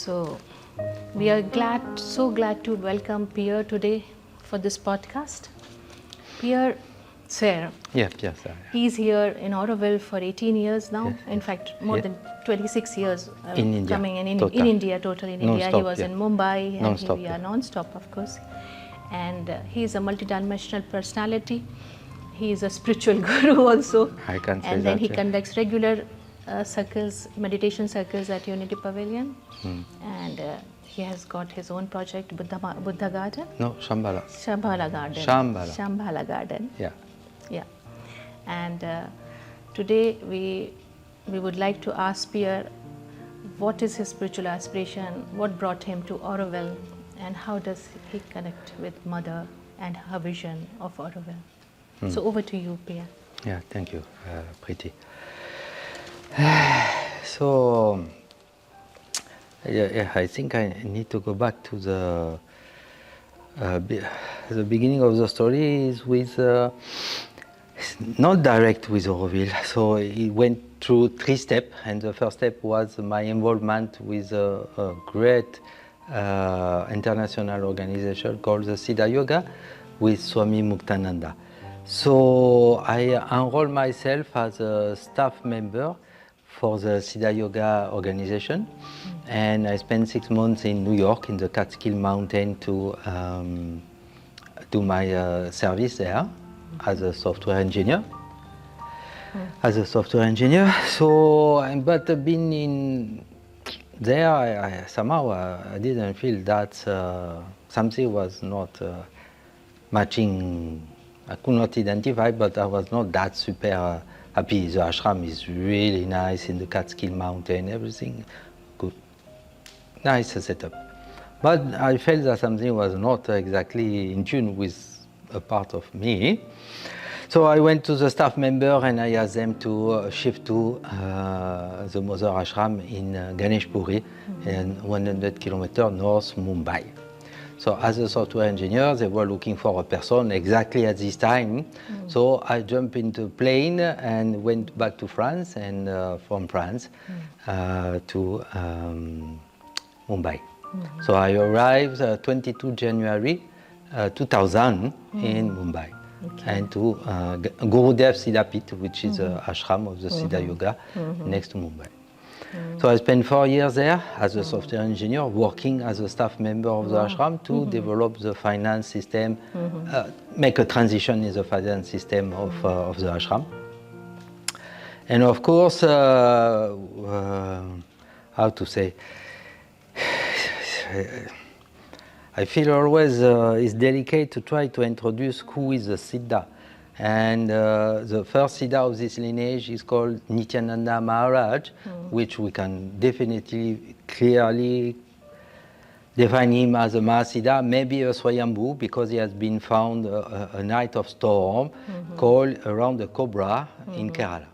So we are so glad to welcome Pierre today for this podcast. Pierre Serre. Yeah, Pierre Serre. He's here in Auroville for 18 years now. Yes, in fact, more than 26 years in India. coming in Total. India, totally in India. He was in Mumbai Non-stop, and non-stop, of course. And he's a multidimensional personality. He is a spiritual guru also. I can say and then that, he yeah. conducts regular circles, meditation circles at Unity Pavilion. And he has got his own project, Buddha Garden. No, Shambhala. Shambhala Garden. Shambhala Garden. Yeah. Yeah. And today we would like to ask Pierre what is his spiritual aspiration, what brought him to Auroville, and how does he connect with Mother and her vision of Auroville. So over to you, Pierre. Yeah, thank you, Preeti. So, I think I need to go back to the beginning of the story is with not direct with Auroville. So it went through 3 steps, and the first step was my involvement with a great international organization called the Siddha Yoga with Swami Muktananda. So I enrolled myself as a staff member for the Siddha Yoga organization, and I spent 6 months in New York in the Catskill Mountain to do my service there as a software engineer. So, but being in there, I somehow I didn't feel that something was not matching. I could not identify, but I was not that super happy. The ashram is really nice in the Catskill Mountain, everything good, nice setup. But I felt that something was not exactly in tune with a part of me. So I went to the staff member and I asked them to shift to the Mother Ashram in Ganeshpuri, 100 kilometers north Mumbai. So as a software engineer, they were looking for a person exactly at this time. So I jumped into a plane and went back to France, and from France to Mumbai. So I arrived 22 January 2000 in Mumbai. And to Gurudev Siddhapit, which is an ashram of the Siddha Yoga next to Mumbai. So I spent 4 years there as a software engineer, working as a staff member of the ashram to develop the finance system, make a transition in the finance system of the ashram. And of course, how to say, I feel always it's delicate to try to introduce who is a Siddha. And the first Siddha of this lineage is called Nityananda Maharaj, which we can definitely clearly define him as a Mahasiddha, maybe a Swayambhu, because he has been found a night of storm called around the Cobra in Kerala.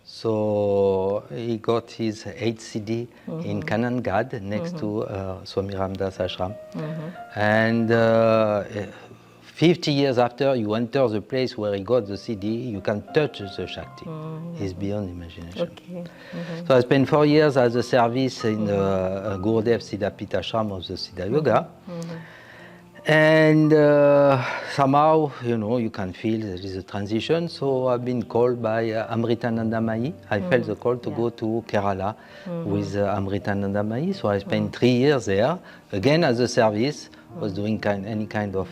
So he got his 8th siddhi in Kanangad next to Swami Ramdas Ashram. And 50 years after you enter the place where he got the siddhi, you can touch the Shakti. It's beyond imagination. Okay. So I spent 4 years as a service in the Gurudev Siddhapit Ashram of the Siddha Yoga. And somehow, you can feel there is a transition. So I've been called by Amritananda Mai. I felt the call to go to Kerala with Amritananda Mai. So I spent 3 years there, again as a service, was doing any kind of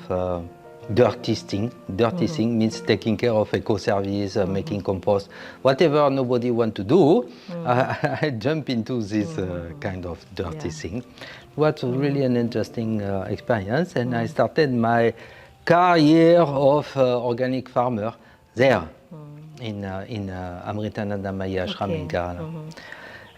dirty thing. Dirty thing means taking care of eco-service, making compost, whatever nobody want to do. I jump into this kind of dirty thing. It was really an interesting experience, and I started my career of organic farmer there in Amritananda Mai Ashram in Kerala.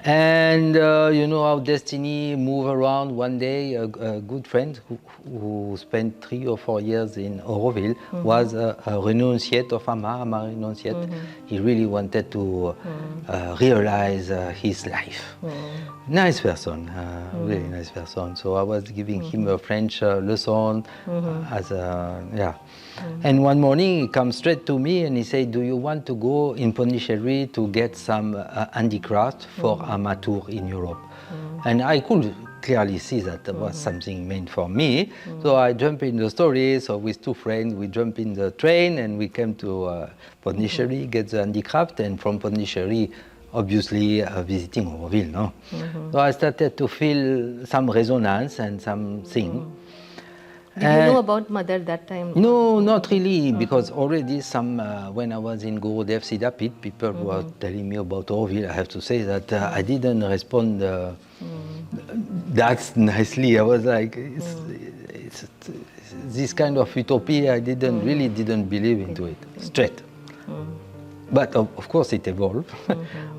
And you know how destiny move around. One day, a good friend who spent 3 or 4 years in Auroville was a renunciate of Ama renunciate. He really wanted to realize his life. Nice person, really nice person. So I was giving him a French lesson as a, And one morning he comes straight to me and he said, "Do you want to go in Pondicherry to get some handicraft for amateur in Europe?" And I could clearly see that there was something meant for me. So I jump in the story. So with two friends, we jump in the train and we came to Pondicherry, get the handicraft, and from Pondicherry, obviously visiting Auroville. No? So I started to feel some resonance and something. Did you know about mother that time? No, not really, because already when I was in Gurudev Siddhapit, people were telling me about Auroville. I have to say that I didn't respond that nicely. I was like, it's this kind of utopia, I really didn't believe into it, straight. But of course it evolved.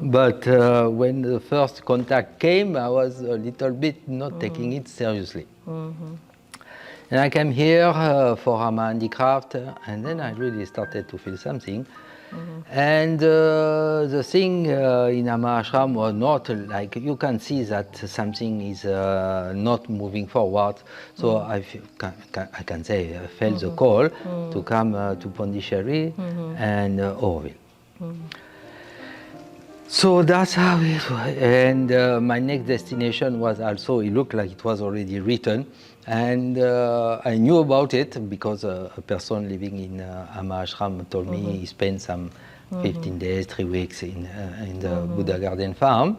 But when the first contact came, I was a little bit not taking it seriously. And I came here for my handicraft, and then I really started to feel something. And the thing in Ama Ashram was not like, you can see that something is not moving forward. So I can say I felt the call to come to Pondicherry and Auroville. So that's how it was. And my next destination was also, it looked like it was already written. And I knew about it because a person living in Ama Ashram told me he spent some 15 days, 3 weeks in the Buddha Garden farm.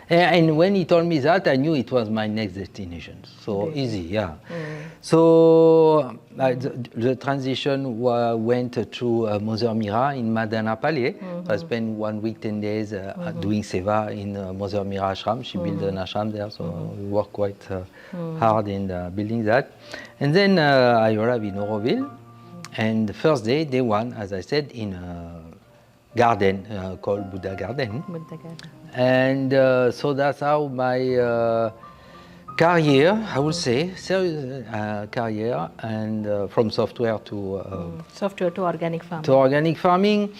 And when he told me that, I knew it was my next destination. So easy, yeah. So the transition went through Mother Mira in Madanapalli. I spent 1 week, 10 days doing seva in Mother Mira ashram. She built an ashram there, so we worked quite hard in building that. And then I arrived in Auroville, and the first day, day one, as I said, in a garden called Buddha Garden. And so that's how my career, I would say, serious career, and from software to software to organic farming. To organic farming.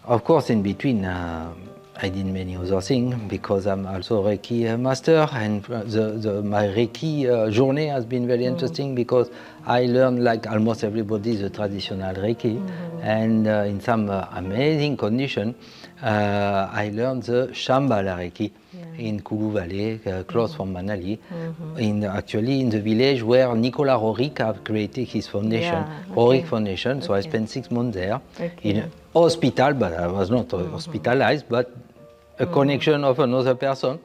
Of course, in between, I did many other things because I'm also a Reiki master, and my Reiki journey has been very interesting because I learned, like almost everybody, the traditional Reiki, and in some amazing condition, I learned the Shambhala Reiki in Kulu Valley, close from Manali, actually in the village where Nicolas Rorik have created his foundation, Rorik Foundation. So I spent 6 months there in a hospital, but I was not hospitalized, but a connection of another person.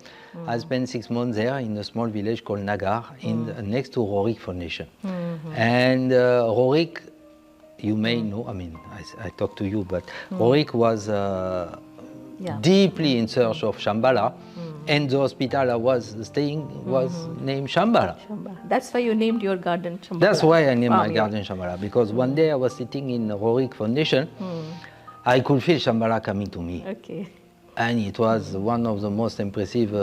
I spent 6 months there in a small village called Nagar, next to Rorik Foundation. And Rorik, you may know, I mean, I talked to you, but Rorik was deeply in search of Shambhala, and the hospital I was staying was named Shambhala. That's why you named your garden Shambhala. That's why I named my garden Shambhala, because one day I was sitting in Rorik Foundation, I could feel Shambhala coming to me. Okay. And it was one of the most impressive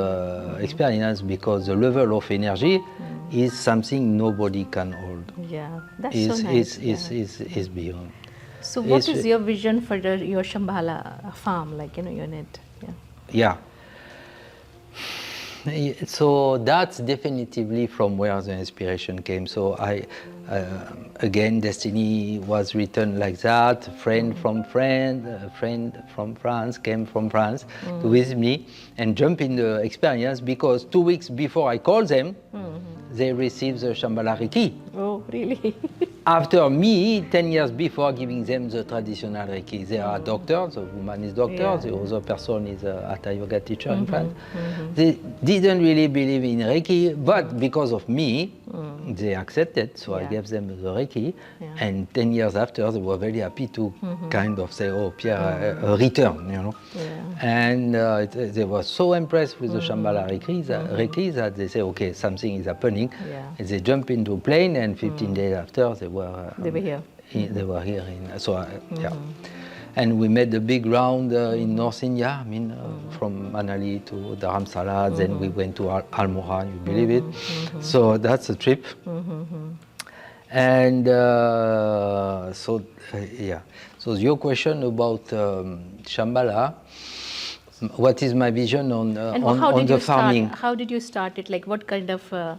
experiences because the level of energy is something nobody can hold. Yeah, that's so nice. Is beyond. So what is your vision for your Shambhala farm, like, unit? Yeah. So that's definitively from where the inspiration came. So again, destiny was written like that. A friend from France came from France to visit me and jump in the experience because 2 weeks before I called them, they received the Shambhala Reiki. Oh, really? After me, 10 years before giving them the traditional Reiki. They are doctors, the woman is doctor, the other person is a Hatha Yoga teacher in France. They didn't really believe in Reiki, but because of me, they accepted, so I gave them the Reiki. And 10 years after, they were very happy to kind of say, oh, Pierre, a return, And they were so impressed with the Shambhala Reiki that they say, okay, something is happening. And they jump into a plane, and 15 days after, they were here. They were here. And we made a big round in North India, I mean, from Manali to Dharamsala, then we went to Almora, you believe it? So that's a trip. And so your question about Shambhala, what is my vision on the farming? How did you start it? Like what kind of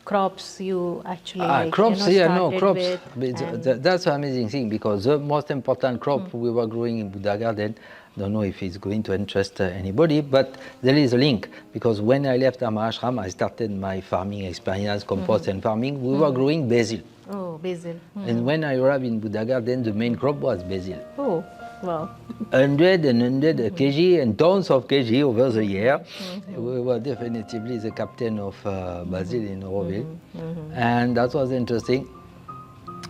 crops you actually crops, started crops. with, That's an amazing thing because the most important crop we were growing in Buddha Garden, don't know if it's going to interest anybody, but there is a link because when I left Ama Ashram, I started my farming experience, compost and farming. We were growing basil. Oh, basil. And when I arrived in Buddha Garden, the main crop was basil. Oh, wow. 100 kg and tons of kg over the year. We were definitely the captain of basil in Auroville. And that was interesting.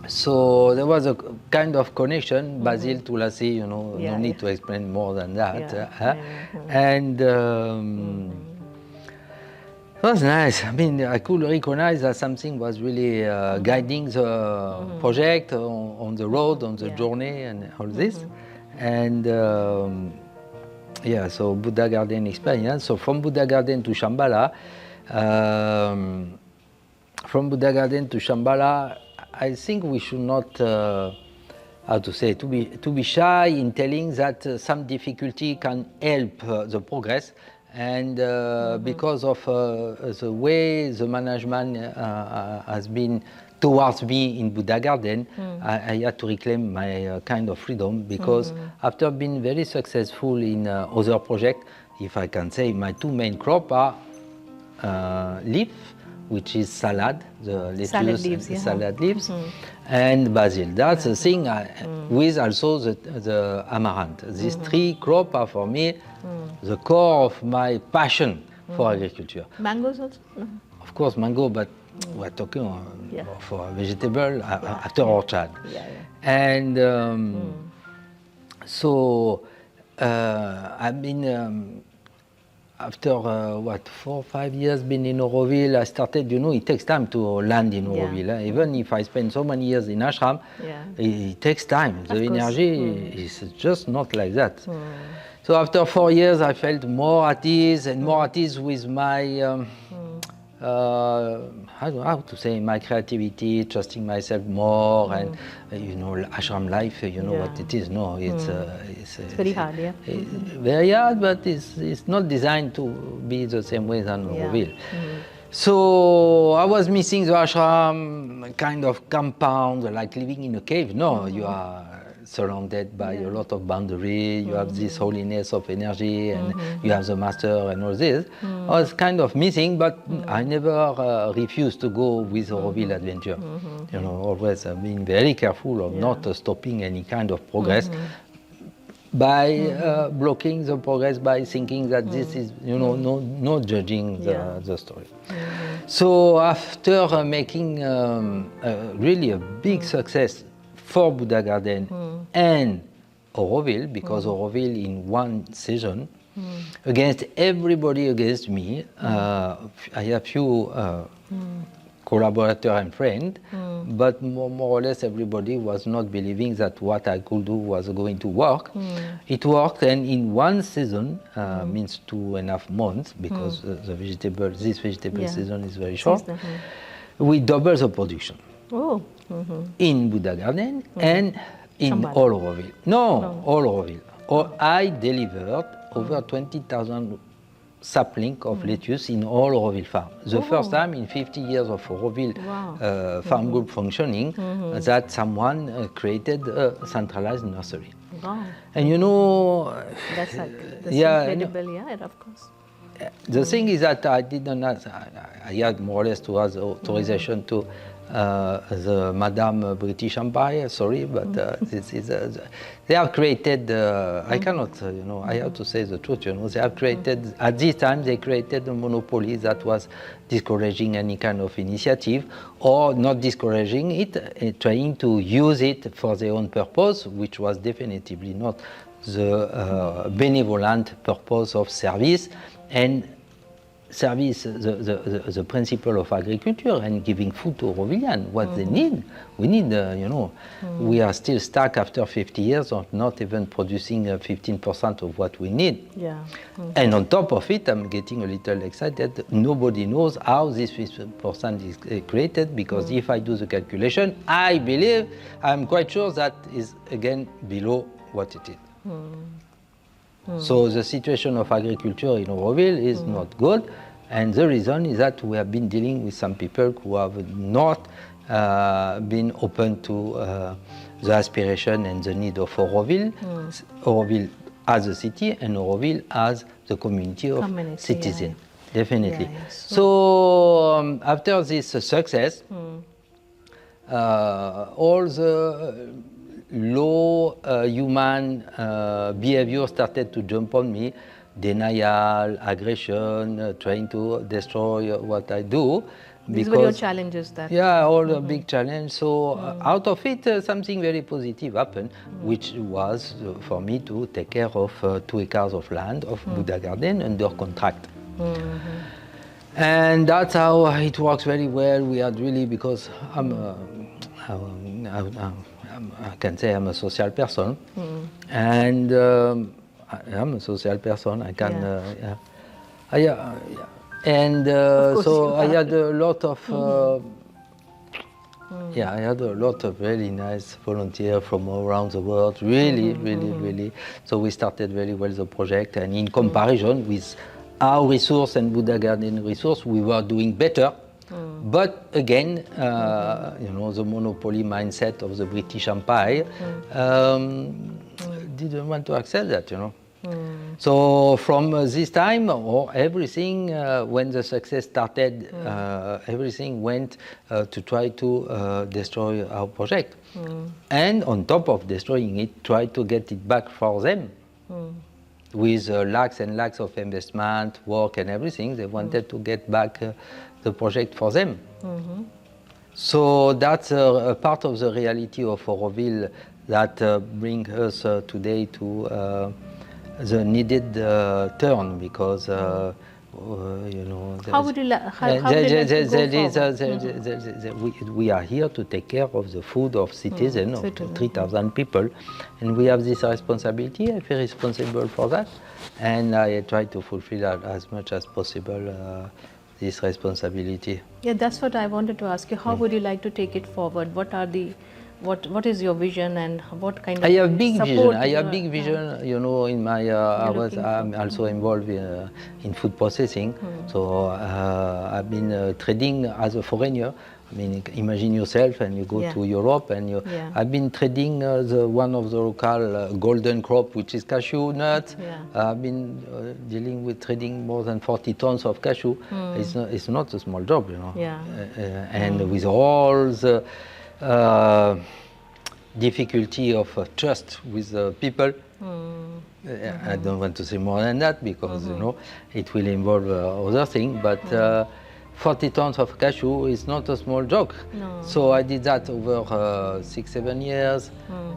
So there was a kind of connection, basil, tulasi, no need to explain more than that. And it was nice. I mean, I could recognize that something was really guiding the project on the road, on the journey, and all this. And so Buddha Garden experience. So from Buddha Garden to Shambhala, I think we should not, to be shy in telling that some difficulty can help the progress. And because of the way the management has been towards me in Buddha Garden, I had to reclaim my kind of freedom because after being very successful in other projects, if I can say, my two main crops are leaf, which is salad, the lettuce, salad leaves, and basil. That's the thing with also the amaranth. These three crops are for me the core of my passion for agriculture. Mangoes also? Of course, mango, but we're talking for vegetable after orchard. And so I've been after 4 or 5 years been in Auroville, I started, it takes time to land in Auroville. Even if I spend so many years in ashram, it takes time. The energy is just not like that. So after 4 years, I felt more at ease and more at ease with my, I don't know how to say, my creativity, trusting myself more, and ashram life, what it is. No, it's very hard, very hard, but it's not designed to be the same way than Auroville. So I was missing the ashram kind of compound, like living in a cave. No, you are surrounded by a lot of boundary, you have this holiness of energy, and you have the master and all this. I was kind of missing, but I never refused to go with Auroville adventure. Always I've been very careful of not stopping any kind of progress by blocking the progress by thinking that this is, no judging the story. So after making really a big success for Buddha Garden and Auroville, because Auroville in one season, against everybody against me, I have few collaborators and friends, but more or less everybody was not believing that what I could do was going to work. It worked, and in one season, means 2.5 months, because this vegetable season is very short, we doubled the production. Oh. In Buddha Garden and in all Auroville. No, all Auroville. I delivered over 20,000 saplings of lettuce in all Auroville farm. The first time in 50 years of Auroville farm group functioning that someone created a centralized nursery. Wow. And that's incredible, of course. The thing is that I didn't ask, I had more or less to ask authorization to the Madame British Empire, sorry, but this is they have created. I cannot, I have to say the truth. They have created at this time. They created a monopoly that was discouraging any kind of initiative, or not discouraging it, trying to use it for their own purpose, which was definitively not the benevolent purpose of service and. Service the principle of agriculture and giving food to Aurovillians, what they need. We need, we are still stuck after 50 years of not even producing 15% of what we need. And on top of it, I'm getting a little excited. Nobody knows how this 15% is created, because if I do the calculation, I believe, I'm quite sure that is again below what it is. So the situation of agriculture in Auroville is not good. And the reason is that we have been dealing with some people who have not been open to the aspiration and the need of Auroville, Auroville as a city and Auroville as the community of citizens. Definitely. So after this success, all the low human behavior started to jump on me. Denial, aggression, trying to destroy what I do. These were your challenges that... Yeah, all the big challenge. So out of it, something very positive happened, which was for me to take care of 2 acres of land of Buddha Garden under contract. And that's how it works very well. We had really, because I can say I'm a social person, and I'm a social person. I can, and so I had a lot of, I had a lot of really nice volunteers from all around the world. Really, really. So we started very well the project, and in comparison with our resource and Buddha Garden resource, we were doing better. But again, you know, the monopoly mindset of the British Empire didn't want to accept that, you know. So from this time, everything, when the success started, everything went to try to destroy our project. And on top of destroying it, try to get it back for them. With lakhs and lakhs of investment, work and everything, they wanted to get back the project for them. So that's a part of the reality of Auroville that brings us today to the needed turn, because you know. How would you we are here to take care of the food of citizens, of 3,000 people, and we have this responsibility. I feel responsible for that, and I try to fulfill as much as possible this responsibility. Yeah, that's what I wanted to ask you. How would you like to take it forward? What are the what is your vision, and what kind of I have big support vision. I have big vision. You know, in my I'm also involved in food processing. So I've been trading as a foreigner. I mean, imagine yourself, and you go to Europe, and you. I've been trading one of the local golden crop, which is cashew nuts. I've been dealing with trading more than 40 tons of cashew. It's not a small job, you know. And with all the difficulty of trust with people. I don't want to say more than that, because you know it will involve other things, but 40 tons of cashew is not a small job. So I did that over 6-7 years,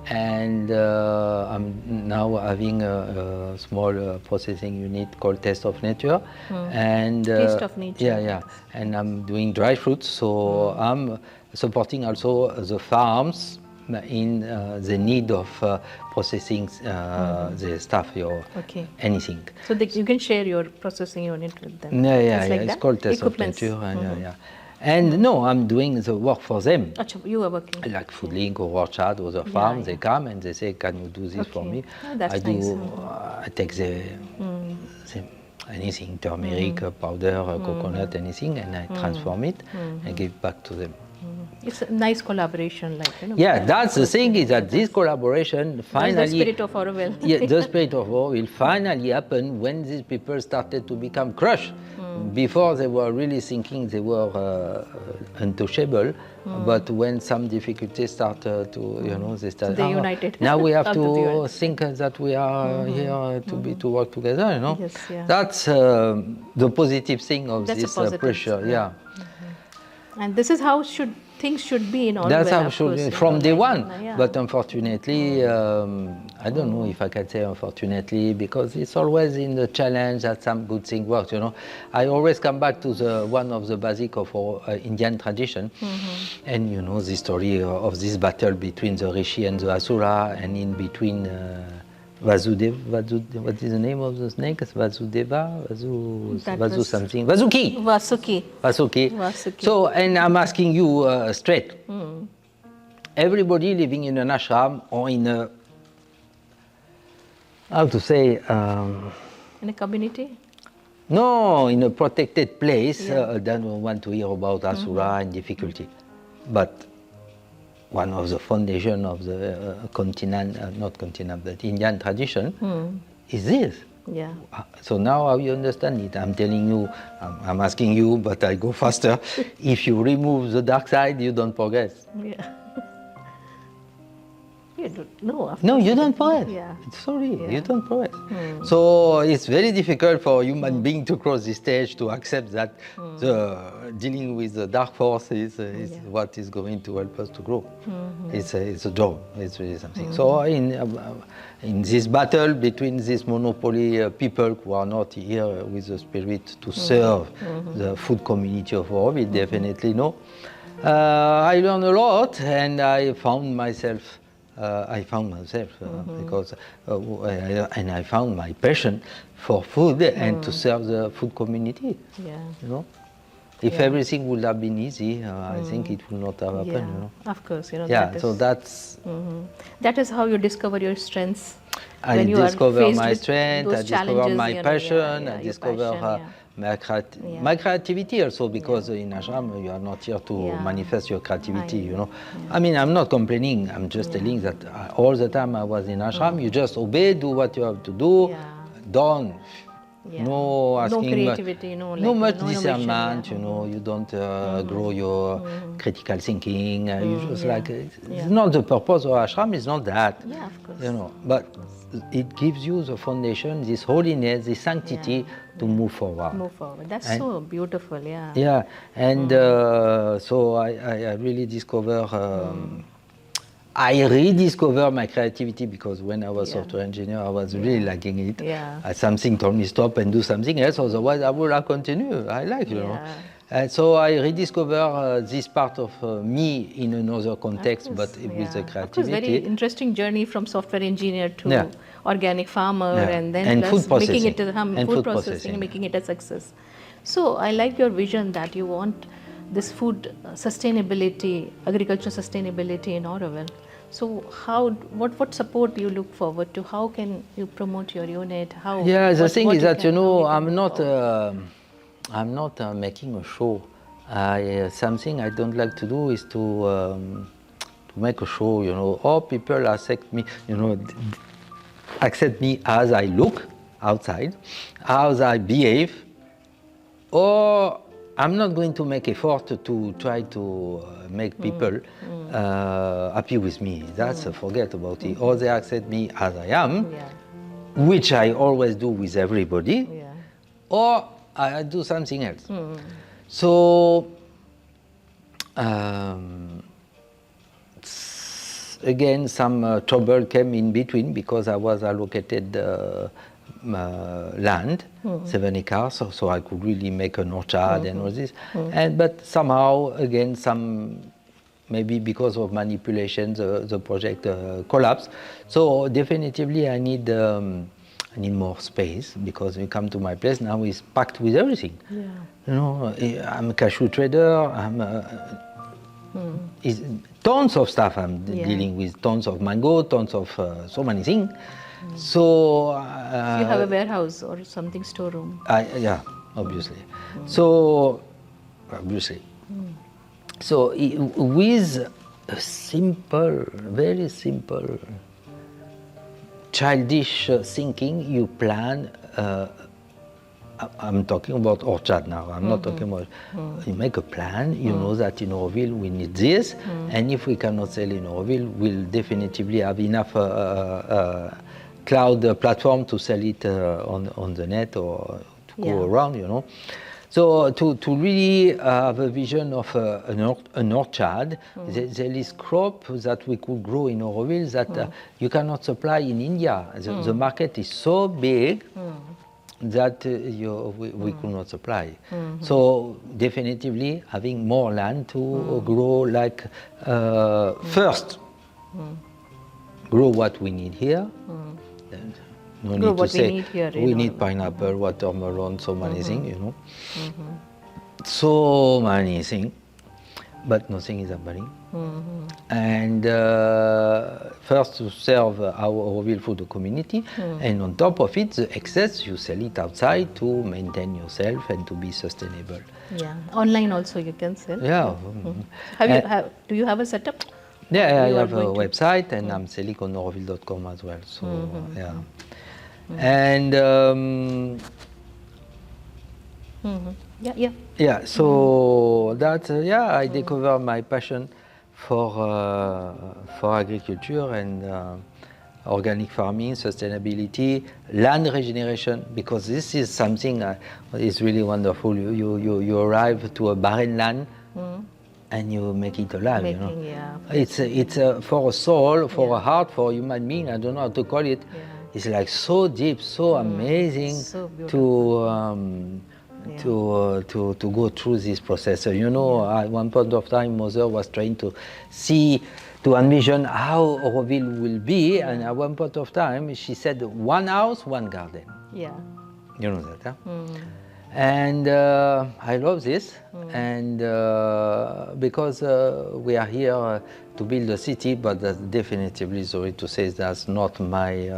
and I'm now having a small processing unit called Taste of Nature. And Taste of Nature. And I'm doing dry fruits, so I'm supporting also the farms in the need of processing the stuff or anything. So you can share your processing unit with them. It's called Taste of Nature. And no, I'm doing the work for them. You are working. Like Foodlink or Orchard or other farms, they come and they say, "Can you do this for me?" That's nice. I take the anything, turmeric powder, coconut, anything, and I transform it and give it back to them. It's a nice collaboration, like, you know. Yeah, that's the thing, is that this collaboration finally... That's the spirit of Auroville. The spirit of Auroville finally happened when these people started to become crushed. Before, they were really thinking they were untouchable, but when some difficulties started to, you know, they started... So they united. Now we have to think that we are here to work together, you know. That's the positive thing of this pressure, And this is how things should be in Auroville. That's how it should be from day one. But unfortunately, I don't know if I can say unfortunately, because it's always in the challenge that some good thing works, you know. I always come back to one of the basic of our Indian tradition. And you know the story of this battle between the Rishi and the Asura, and in between Vasudeva, what is the name of the snake? Vasudeva? Vasu something. Vasuki. So, and I'm asking you straight. Everybody living in an ashram or in a, how to say? In a community? No, in a protected place, Yeah. then we want to hear about Asura and difficulty. But one of the foundation of the not continent, but Indian tradition is this. Yeah. So now how you understand it? I'm telling you, I'm asking you, but I go faster. If you remove the dark side, you don't progress. Yeah. You don't, no, of No, course you don't progress. Yeah. Sorry, Yeah. you don't progress. So it's very difficult for a human being to cross this stage to accept that dealing with the dark force is what is going to help us to grow. It's a job. It's really something. So in this battle between this monopoly people who are not here with the spirit to serve the food community of Auroville, definitely no. I learned a lot, and I found myself. Because and I found my passion for food and to serve the food community. Yeah. You know, if everything would have been easy, I think it would not have happened. Yeah. You know. Of course, Yeah. So that's. That is how you discover your strengths. I when you are discover faced my with strength. those I discover challenges, my you know, passion. yeah, I your discover passion, my creativity also, because in ashram you are not here to Yeah. manifest your creativity. I You know. know, I mean, I'm not complaining. I'm just telling that all the time I was in ashram, you just obey, do what you have to do, Yeah. done. Yeah. No asking, creativity, no, no like, much no innovation, discernment. yeah. You know, you don't grow your critical thinking. You just yeah. like it's Yeah. not the purpose of ashram. Is not that. Yeah, of course. You know, but it gives you the foundation, this holiness, this sanctity to move forward. Move forward. That's And- so beautiful, yeah. Yeah, and so I really discover. I rediscover my creativity, because when I was software engineer, I was really lacking it. Yeah. Something told me stop and do something else, otherwise I would have continued. I like, you know. Yeah. And so I rediscover this part of me in another context, but with the Of course, creativity. very interesting journey from software engineer to Yeah. organic farmer, Yeah. and then And plus food making it processing. a And food food processing, processing. making it a success. So I like your vision that you want this food sustainability, agriculture sustainability in Auroville. So how, what support you look forward to? How can you promote your unit? How? Yeah, the what- thing what is that, can- you how know, you can I'm move not, forward? I'm not making a show. Something I don't like to do is to make a show, you know. All people accept me, you know, accept me as I look outside, as I behave, or I'm not going to make effort to try to make people happy with me. That's forget about it. Or they accept me as I am, Yeah. which I always do with everybody, Yeah. or I do something else. So again, some trouble came in between, because I was allocated land, 7 acres, so I could really make an orchard and all this. But somehow, again, maybe because of manipulation, the project collapsed. So definitively I need more space, because you come to my place now, it's packed with everything. Yeah. You know, I'm a cashew trader. It's tons of stuff I'm dealing with, tons of mango, tons of so many things. So You have a warehouse or something storeroom. yeah, obviously. So obviously. So with a simple, very simple, childish thinking, you plan. I'm talking about orchard now. I'm not talking about. You make a plan. You know that in Auroville we need this, and if we cannot sell in Auroville, we'll definitively have enough cloud platform to sell it on the net or to go around. You know. So to really have a vision of an orchard, there is crop that we could grow in Auroville that you cannot supply in India. The market is so big that we could not supply. So definitively having more land to grow, like first grow what we need here. Then no Grow need what to we say need here, we you know. need pineapple, watermelon, so many things, you know. So many things. but nothing is happening. And first to serve our Auroville for the community, and on top of it, the excess, you sell it outside to maintain yourself and to be sustainable. Yeah, online also you can sell. Yeah. Do you have a setup? Yeah, I You are have a going to- website and I'm selling on auroville.com as well. So, yeah. And Yeah. so that I discovered my passion for agriculture and organic farming, sustainability, land regeneration, because this is something is really wonderful. You arrive to a barren land and you make it alive. You know, it's for a soul, for a heart, for a human being. I don't know how to call it. Yeah. It's like so deep, so amazing So to go through this process. So, you know, at one point of time, Mother was trying to envision how Auroville will be, and at one point of time, she said, one house, one garden. Yeah. You know that, huh? And I love this, and because we are here to build a city, but that's definitively, sorry to say, that's not my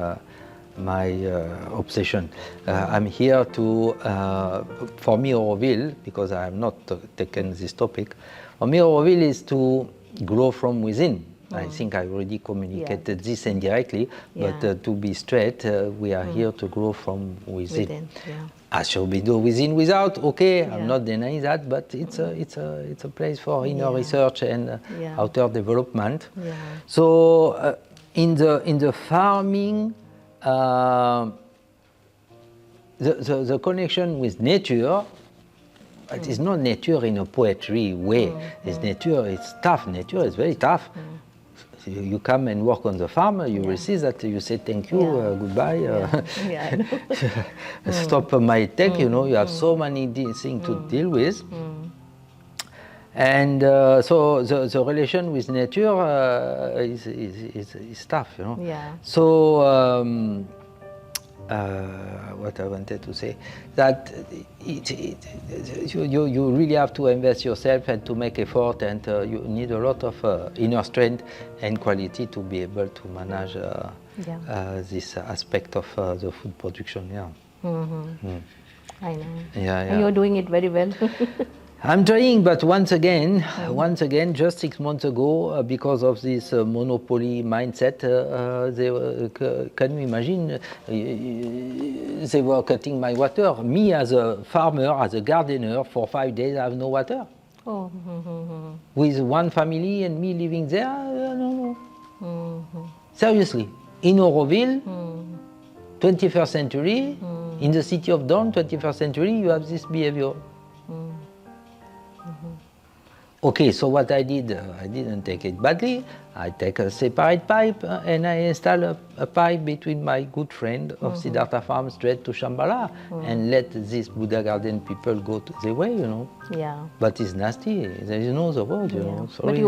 obsession. I'm here to, for me, Auroville, because I have not taken this topic, for me, Auroville is to grow from within. I think I already communicated this indirectly, but to be straight, we are here to grow from within. As shall be do within, without, okay, I'm not denying that, but it's a place for inner research and outer development. So in the farming, the connection with nature, it is not nature in a poetry way. It's nature, it's tough. Nature is very tough. You come and work on the farm, you will see that you say thank you, goodbye, stop my tech, you know, you have so many things to deal with. And so the relation with nature is tough, you know. So what I wanted to say, that you really have to invest yourself and to make effort, and you need a lot of inner strength and quality to be able to manage this aspect of the food production. I know. And you're doing it very well. I'm trying, but once again, just 6 months ago, because of this monopoly mindset, can you imagine, they were cutting my water. Me, as a farmer, as a gardener, for 5 days I have no water. With one family and me living there, no. Seriously, in Auroville, 21st century, in the city of Dawn, 21st century, you have this behavior. Okay, so what I did, I didn't take it badly. I take a separate pipe and I install a pipe between my good friend of Siddhartha Farm straight to Shambhala and let these Buddha Garden people go their way, you know. But it's nasty. There is no other word, you know. Sorry,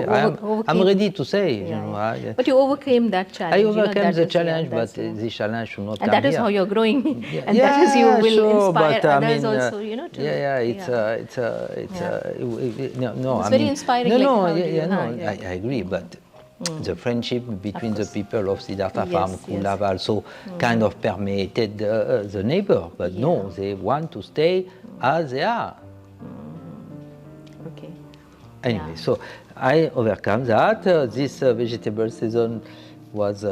I'm ready to say, you know. But you overcame that challenge. I overcame the challenge, but this challenge should not come here. And that is how you're growing. And that is you will inspire others also, you know. It's very inspiring. I agree, but the friendship between the people of Siddhartha Farm could have also kind of permeated the neighbor, but no, they want to stay as they are. Okay. Anyway, so I overcome that. This vegetable season was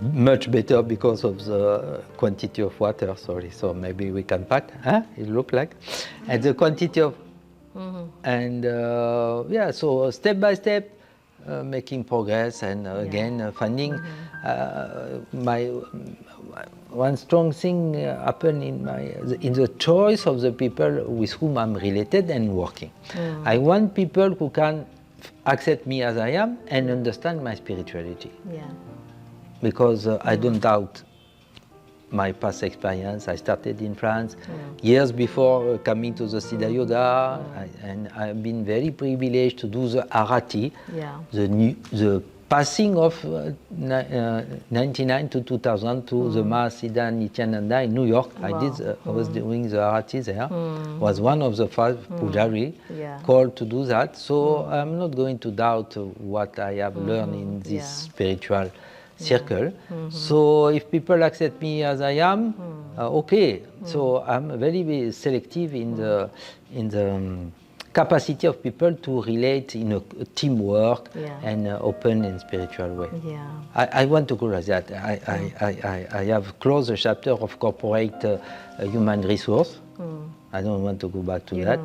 much better because of the quantity of water. Sorry, so maybe we can pack. It looked like, and the quantity of. And so step by step, making progress, and again finding my one strong thing happened in the choice of the people with whom I'm related and working. I want people who can accept me as I am and understand my spirituality. Because I don't doubt my past experience. I started in France years before coming to the Siddha Yoga, and I've been very privileged to do the Arati, the passing of 99 to 2000 to the Mass Ida Nityananda in New York. Wow. I was doing the Arati there. Was one of the 5 Pujari Yeah. called to do that. So I'm not going to doubt what I have learned in this spiritual circle. So if people accept me as I am, okay. So I'm very selective in the capacity of people to relate in a teamwork and open and spiritual way. Yeah. I want to go like that. I have closed a chapter of corporate human resource. I don't want to go back to that.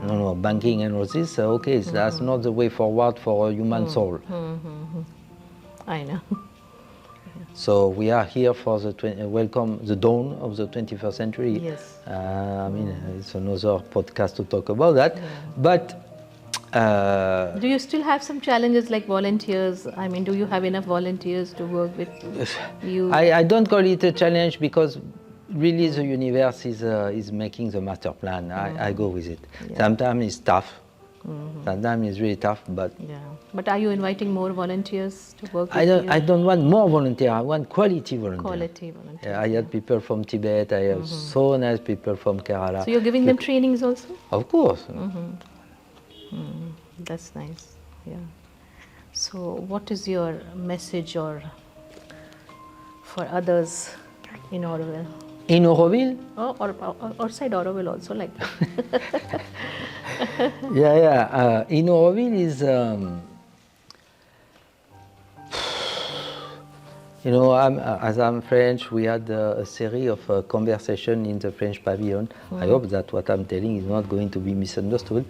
No, banking and all this. Okay, that's not the way forward for a human soul. I know. So we are here for the welcome the dawn of the 21st century. Yes. I mean, it's another podcast to talk about that. But do you still have some challenges like volunteers? I mean, do you have enough volunteers to work with you? I don't call it a challenge because really the universe is making the master plan. I go with it. Sometimes it's tough. Sometimes it's really tough, but But are you inviting more volunteers to work with you? I don't want more volunteers. I want quality volunteers. Quality volunteers. I had people from Tibet. I have so nice people from Kerala. So you're giving them trainings also? Of course. That's nice. Yeah. So what is your message or for others in Auroville? In Auroville? Or outside Auroville also, like In Auroville is, as I'm French, we had a series of conversation in the French pavilion. I hope that what I'm telling is not going to be misunderstood.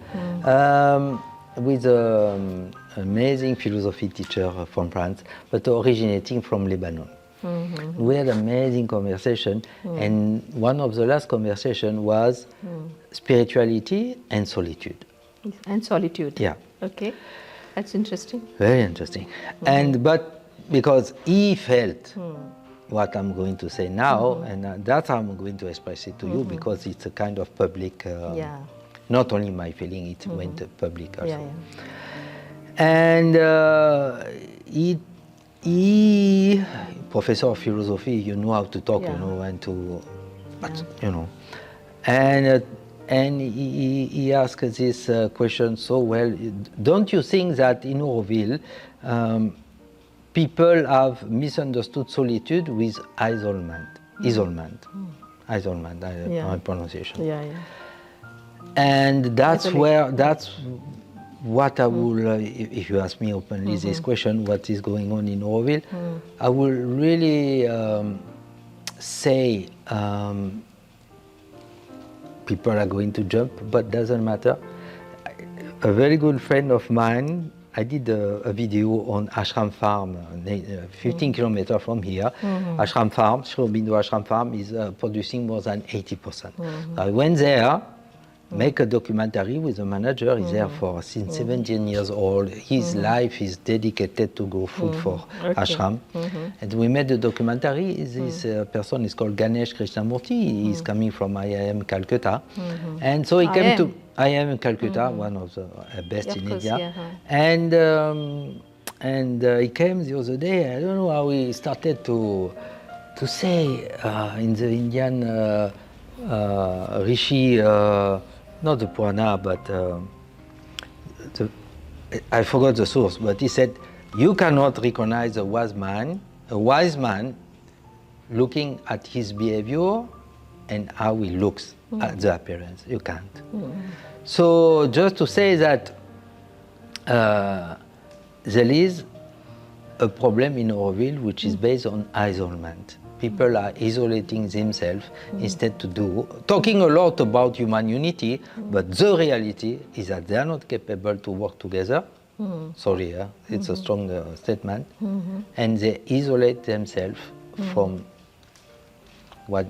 With an amazing philosophy teacher from France, but originating from Lebanon. We had an amazing conversation, and one of the last conversation was spirituality and solitude. And solitude. Yeah. Okay, that's interesting. Very interesting. But because he felt what I'm going to say now, and that's how I'm going to express it to you, because it's a kind of public. Not only my feeling, it went public also. And he, professor of philosophy, you know how to talk, and to, and he asked this question so well. Don't you think that in Auroville, people have misunderstood solitude with isolement? Isolement, my pronunciation. And that's what I will, if you ask me openly this question, what is going on in Auroville, I will really say people are going to jump, but doesn't matter. A very good friend of mine, I did a video on Ashram Farm, 15 kilometers from here. Ashram Farm, Sri Aurobindo Ashram Farm is producing more than 80%. I went there, make a documentary with the manager. He's there for since 17 years old. His life is dedicated to grow food for Ashram. And we made a documentary. This person is called Ganesh Krishnamurti. He's coming from IIM Calcutta. And so he came to IIM Calcutta, one of the best in India. And he came the other day. I don't know how he started to say in the Indian Rishi, not the Purana, but I forgot the source, but he said, you cannot recognize a wise man looking at his behavior and how he looks at the appearance. You can't. So just to say that there is a problem in Auroville which is based on isolement. People are isolating themselves instead to talking a lot about human unity, but the reality is that they are not capable to work together. Sorry, it's a strong statement. And they isolate themselves from what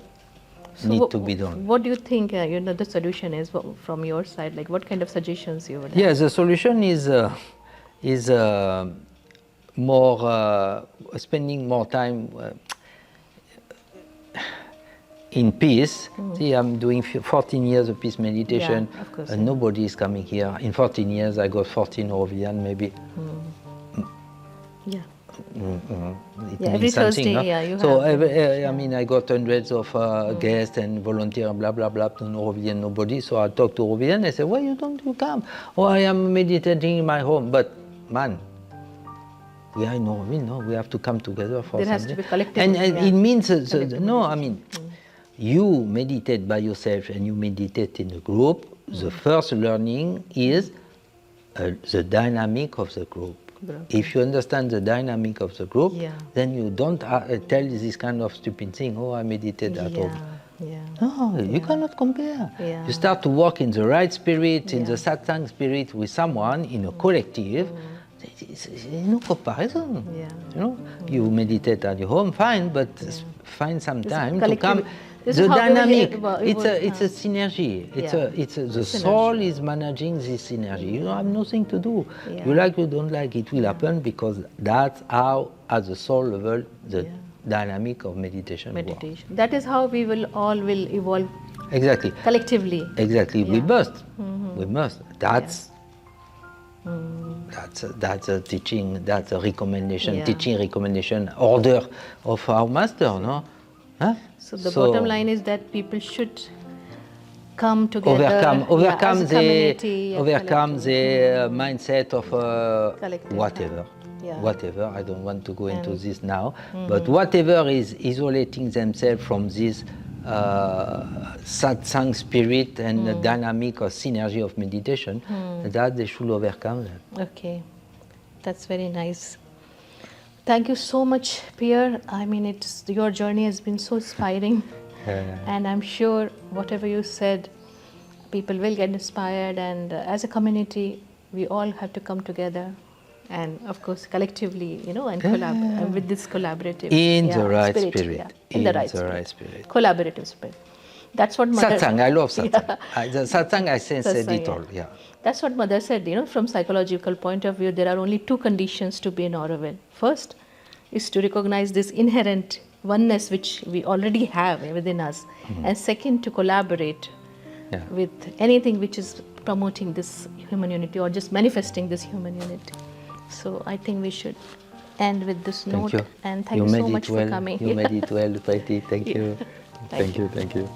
needs to be done. What do you think the solution is from your side? Like what kind of suggestions you would have? Yeah, the solution is more spending more time in peace. See, I'm doing 14 years of peace meditation, of course, and nobody is coming here. In 14 years, I got 14 Aurovillians maybe. Yeah. it Yeah, means every something. Thursday, No? yeah, you so have. I mean, I got hundreds of guests and volunteers, blah blah blah, to Auroville, nobody. So I talked to Auroville and I said, "Why you don't you come? Oh, I am meditating in my home." But man, we are in Auroville, no? We have to come together for There has something. to be collective. And Yeah. it means Collective no. I meditation. mean, you meditate by yourself and you meditate in a group. The first learning is the dynamic of the group. If you understand the dynamic of the group, Yeah. then you don't tell this kind of stupid thing, oh, I meditate at home. Yeah. No, you cannot compare. Yeah. You start to work in the right spirit, in Yeah. the satsang spirit with someone, in a collective. It's no comparison. Yeah. You know, you meditate at your home, fine, but find some time to collective- come. this The is how we will dynamic, evolve, it's a synergy. The Synergy. soul is managing this synergy. You have nothing to do. Yeah. You like, you don't like, it will happen because that's how, at the soul level, the dynamic of meditation works. Meditation. That is how we will all will evolve Exactly. collectively. Exactly. We Yeah. must. We must. That's a teaching. That's a recommendation. Yeah. Teaching recommendation order of our master. No. Huh? So the bottom line is that people should come together, overcome as a community, a overcome collective. the mindset of Collective, whatever. yeah. Whatever. I don't want to go into this now, but whatever is isolating themselves from this satsang spirit and the dynamic or synergy of meditation, that they should overcome that. Okay, that's very nice. Thank you so much, Pierre. I mean, your journey has been so inspiring, and I'm sure whatever you said, people will get inspired. And as a community, we all have to come together, and of course, collectively, and with this collaborative In the right spirit. yeah, in the right spirit. collaborative spirit. That's what Mother. Satsang, I love satsang. The satsang, I sense Satsang, it yeah. all. Yeah. That's what Mother said, from psychological point of view, there are only two conditions to be in Auroville. First is to recognize this inherent oneness which we already have within us. And second, to collaborate with anything which is promoting this human unity or just manifesting this human unity. So I think we should end with this note. Thank you. And thank you so much for coming. You made it well, Preeti. Thank you. Thank you. Thank you.